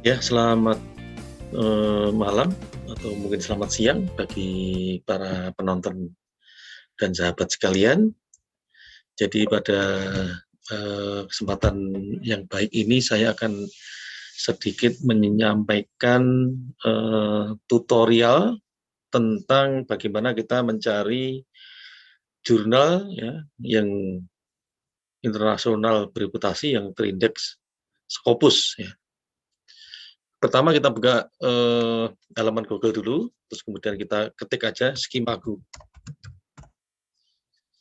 Ya, selamat malam atau mungkin selamat siang bagi para penonton dan sahabat sekalian. Jadi pada kesempatan yang baik ini saya akan sedikit menyampaikan tutorial tentang bagaimana kita mencari jurnal ya yang internasional bereputasi yang terindeks Scopus ya. Pertama kita buka halaman Google dulu, terus kemudian kita ketik aja Skimago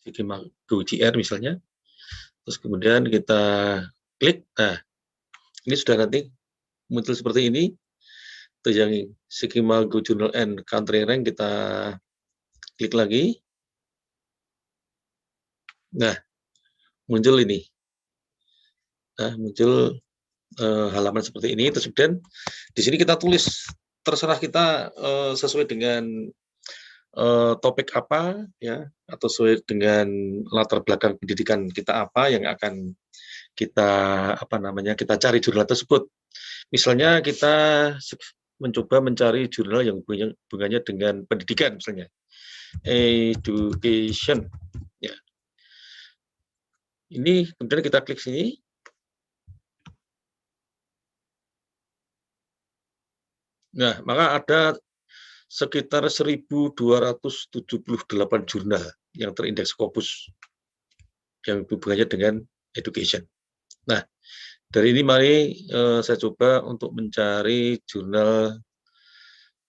GR misalnya, terus kemudian kita klik. Nah, ini sudah nanti muncul seperti ini. Itu yang Skimago Journal and Country Rank, kita klik lagi. Nah, muncul ini. Nah, muncul halaman seperti ini. Terus kemudian di sini kita tulis, terserah kita sesuai dengan topik apa ya, atau sesuai dengan latar belakang pendidikan kita apa yang akan kita kita cari jurnal tersebut. Misalnya kita mencoba mencari jurnal yang hubungannya dengan pendidikan, misalnya education ya. Ini kemudian kita klik sini. Nah, maka ada sekitar 1.278 jurnal yang terindeks Scopus yang hubungannya dengan education. Nah, dari ini mari saya coba untuk mencari jurnal.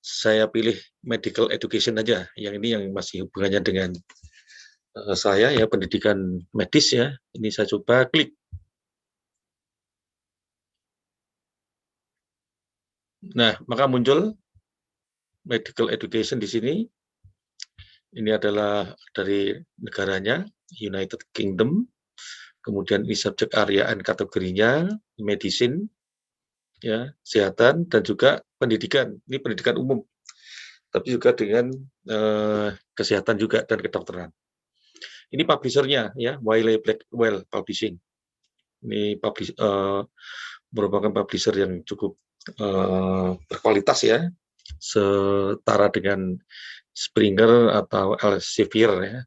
Saya pilih medical education aja, yang ini yang masih hubungannya dengan saya ya, pendidikan medis ya. Ini saya coba klik. Nah, maka muncul medical education di sini. Ini adalah dari negaranya, United Kingdom. Kemudian ini subjek area dan kategorinya, medicine, ya, kesehatan, dan juga pendidikan. Ini pendidikan umum, tapi juga dengan kesehatan juga dan kedokteran. Ini publishernya ya, Wiley Blackwell Publishing. Ini merupakan publisher yang cukup berkualitas ya, setara dengan Springer atau Elsevier ya.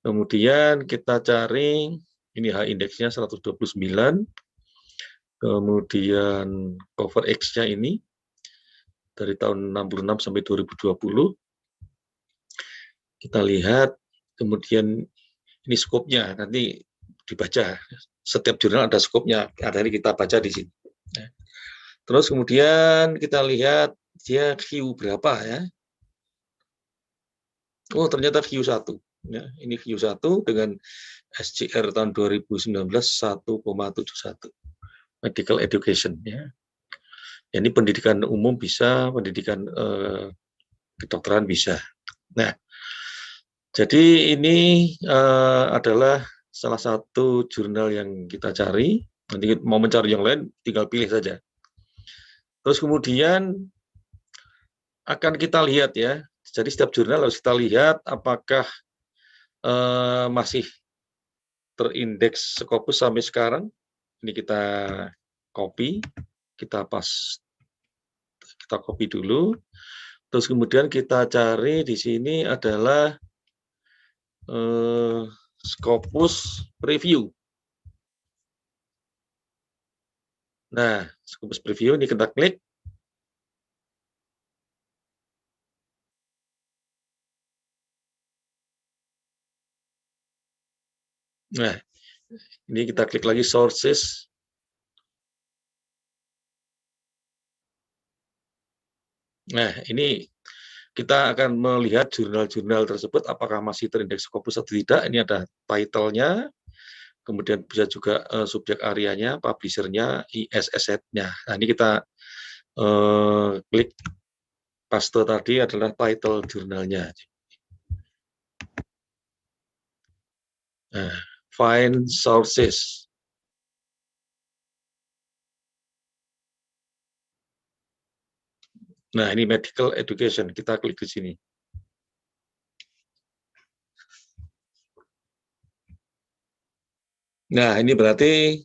Kemudian kita cari, ini H-indeksnya 129, kemudian cover X-nya ini dari tahun 66 sampai 2020. Kita lihat, kemudian ini skopnya, nanti dibaca. Setiap jurnal ada skopnya, ada ini kita baca di sini. Terus kemudian kita lihat dia Q berapa ya. Oh, ternyata Q1. Ya, ini Q1 dengan SJR tahun 2019 1,71. Medical education ya. Ini pendidikan umum bisa, pendidikan kedokteran bisa. Nah, jadi ini adalah salah satu jurnal yang kita cari. Nanti mau mencari yang lain, tinggal pilih saja. Terus kemudian akan kita lihat ya. Jadi setiap jurnal harus kita lihat apakah masih terindeks Scopus sampai sekarang. Ini kita copy, kita copy dulu. Terus kemudian kita cari di sini adalah Scopus Preview. Nah, Scopus Preview ini kita klik. Nah, ini kita klik lagi sources. Nah, ini kita akan melihat jurnal-jurnal tersebut apakah masih terindeks Scopus atau tidak. Ini ada title-nya, kemudian bisa juga subjek areanya, publisher-nya, ISSN-nya. Nah, ini kita klik paste tadi adalah title jurnalnya. Nah, find sources. Nah, ini medical education, kita klik di sini. Nah, ini berarti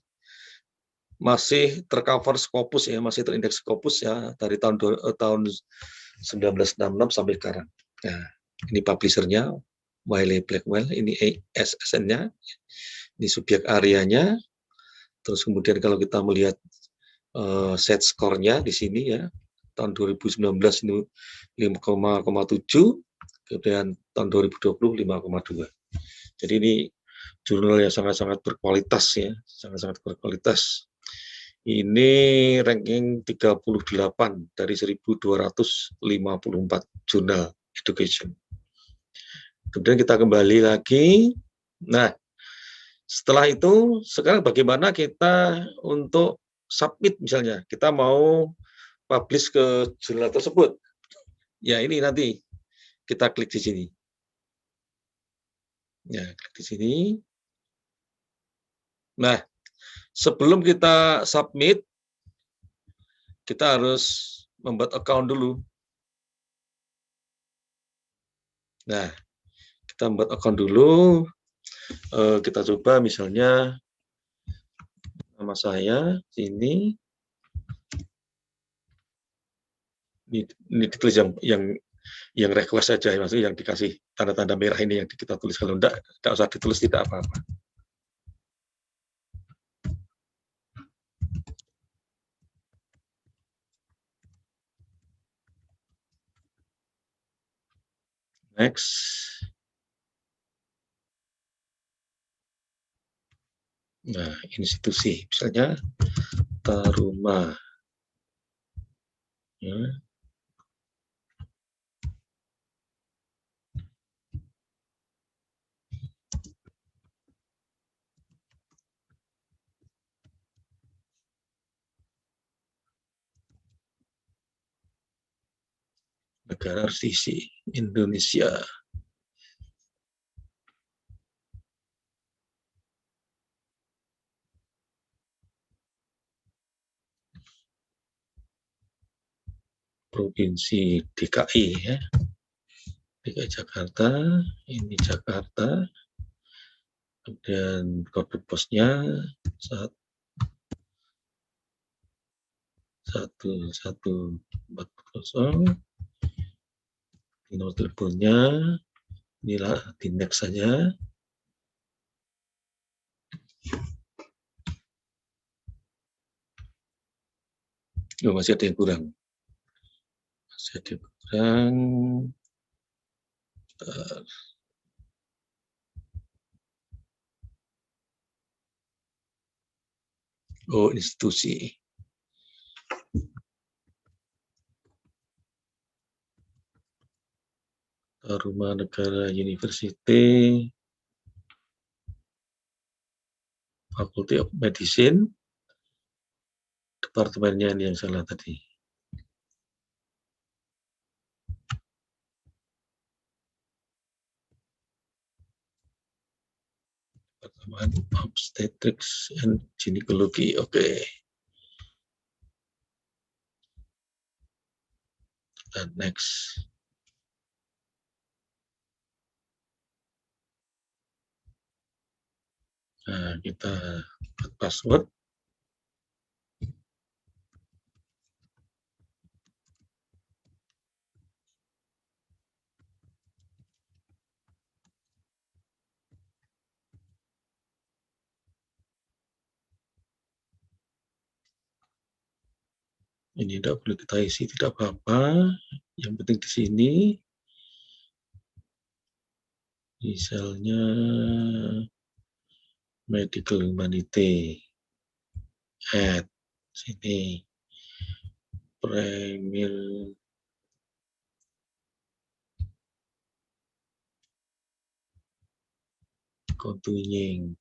masih tercover Scopus ya, masih terindeks Scopus ya dari tahun 1966 sampai sekarang. Nah, ini publishernya Wiley Blackwell, ini SSN-nya, ini subjek areanya. Terus kemudian kalau kita melihat set score-nya di sini ya, tahun 2019 ini 5,7, kemudian tahun 2020 5,2. Jadi ini jurnal yang sangat-sangat berkualitas ya, sangat-sangat berkualitas. Ini ranking 38 dari 1254 jurnal education. Kemudian kita kembali lagi. Nah, setelah itu sekarang bagaimana kita untuk submit misalnya, kita mau publish ke jurnal tersebut. Ya, ini nanti kita klik di sini. Ya, klik di sini. Nah, sebelum kita submit, kita harus membuat account dulu. Nah, kita membuat account dulu. Kita coba misalnya nama saya sini. Ini ditulis yang request saja, maksudnya yang dikasih tanda-tanda merah ini yang kita tulis. Kalau enggak usah ditulis, tidak apa-apa. Next. Nah, institusi, misalnya Taruma. Ya. Negara RTC, Indonesia. Provinsi DKI ya. DKI Jakarta, ini Jakarta. Kemudian kode posnya 1140. Di nomor teleponnya inilah di next saja. Oh, masih ada yang kurang. Masih ada yang kurang. Oh, institusi. Rumah Negara University, Faculty of Medicine, departemennya ini yang salah tadi. Departemen Obstetrics and Gynecology, oke. Dan next. Nah, kita buat password. Ini tidak perlu kita isi, tidak apa-apa. Yang penting di sini, misalnya medical humanity, add sini, premier continuing.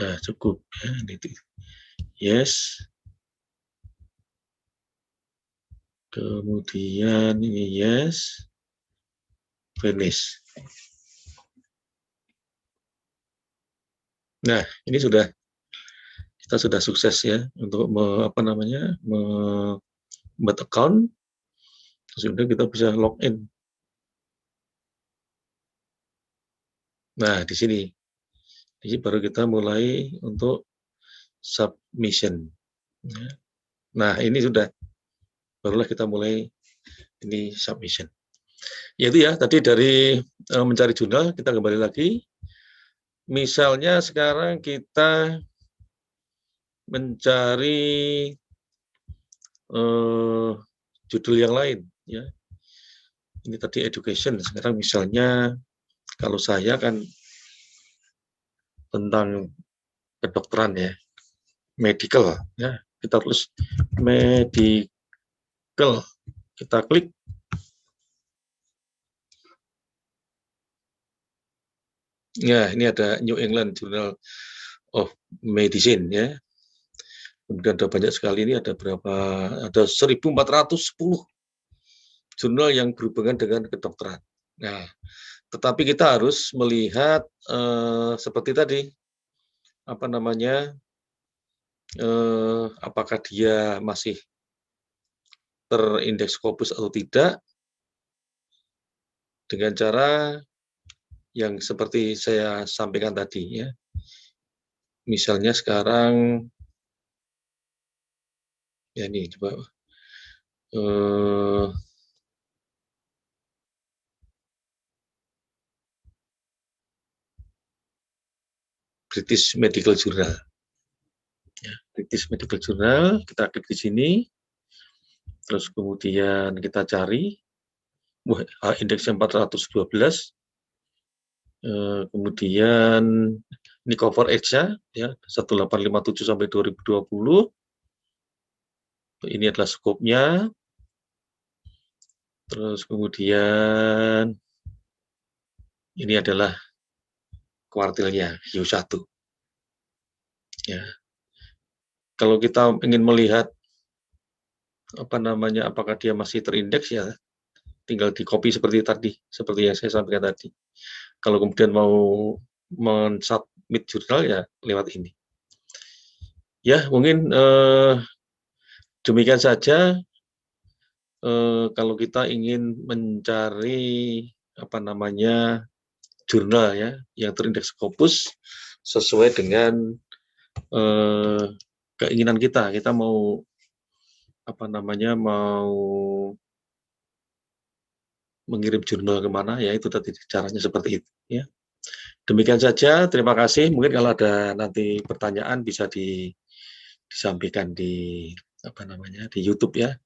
Nah, cukup ya, itu. Yes. Kemudian ini yes. Finish. Nah, ini kita sudah sukses ya untuk membuat account. Sudah kita bisa login. Nah, di sini baru kita mulai untuk submission. Nah, ini sudah, barulah kita mulai ini submission. Yaitu ya, tadi dari mencari jurnal, kita kembali lagi. Misalnya sekarang kita mencari judul yang lain, ya. Ini tadi education. Sekarang misalnya kalau saya kan tentang kedokteran ya, medical ya, kita tulis medical, kita klik. Ya, ini ada New England Journal of Medicine ya. Kemudian ada banyak sekali, ini ada berapa? Ada 1410 jurnal yang berhubungan dengan kedokteran. Nah, tetapi kita harus melihat seperti tadi, apa namanya, apakah dia masih terindeks Scopus atau tidak, dengan cara yang seperti saya sampaikan tadi ya. Misalnya sekarang, ya ini coba British Medical Journal. Ya, British Medical Journal, kita klik di sini, terus kemudian kita cari, indeksnya 412, kemudian ini cover age-nya, ya, 1857 sampai 2020, ini adalah skopnya, terus kemudian ini adalah kuartilnya, Q1. Ya. Kalau kita ingin melihat apa namanya, apakah dia masih terindeks, ya tinggal di copy seperti tadi, seperti yang saya sampaikan tadi. Kalau kemudian mau men-submit jurnal, ya lewat ini. Ya, mungkin demikian saja. Kalau kita ingin mencari apa namanya jurnal ya yang terindeks Scopus sesuai dengan keinginan kita mau apa namanya, mau mengirim jurnal kemana, ya itu tadi caranya seperti itu ya. Demikian saja, terima kasih. Mungkin kalau ada nanti pertanyaan bisa disampaikan di apa namanya di YouTube ya.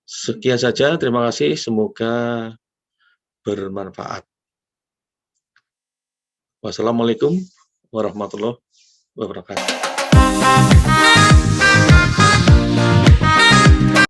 Sekian saja, terima kasih, semoga bermanfaat. Wassalamualaikum warahmatullahi wabarakatuh.